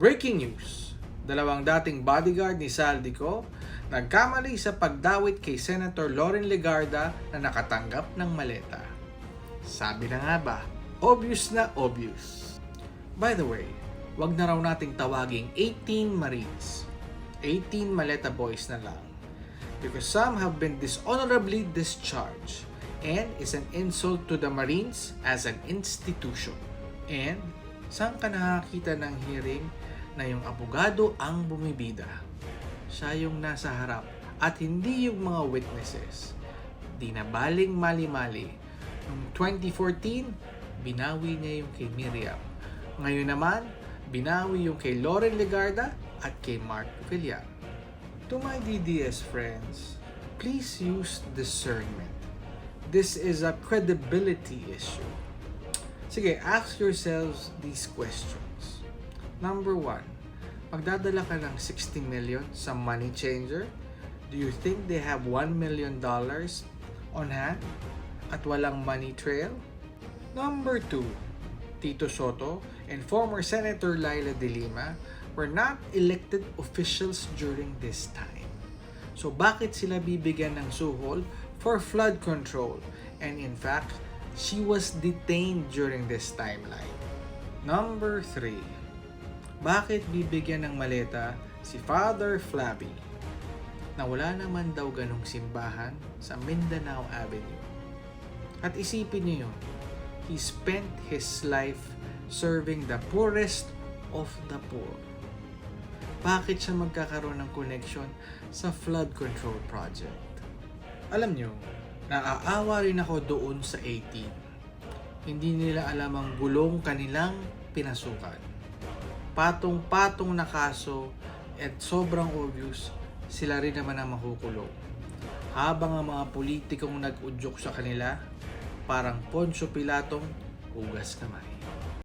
Breaking news! Dalawang dating bodyguard ni Saldico nagkamali sa pagdawit kay Senator Loren Legarda na nakatanggap ng maleta. Sabi na nga ba, obvious na obvious. By the way, wag na raw nating tawaging 18 Marines. 18 maleta boys na lang. Because some have been dishonorably discharged and is an insult to the Marines as an institution. And saan ka nakakita ng hearing na yung abogado ang bumibida? Siya yung nasa harap at hindi yung mga witnesses. Di na baling mali-mali. Noong 2014, binawi niya yung kay Miriam. Ngayon naman, binawi yung kay Loren Legarda at kay Mark Villar. To my DDS friends, please use discernment. This is a credibility issue. Sige, ask yourselves these questions. Number 1, magdadala ka ng 60 million sa money changer? Do you think they have $1 million on hand at walang money trail? Number 2, Tito Soto and former Senator Laila De Lima were not elected officials during this time. So bakit sila bibigyan ng suhol for flood control? And in fact, she was detained during this timeline. Number 3, bakit bibigyan ng maleta si Father Flabby na wala naman daw ganong simbahan sa Mindanao Avenue? At isipin niyo yun, he spent his life serving the poorest of the poor. Bakit siya magkakaroon ng connection sa flood control project? Alam nyo, naaawa rin ako doon sa 18. Hindi nila alam ang gulong kanilang pinasukan. Patong-patong na kaso at sobrang obvious, sila rin naman ang makukulong. Habang ang mga politikong nag-udyok sa kanila, parang Poncio Pilatong hugas kamay.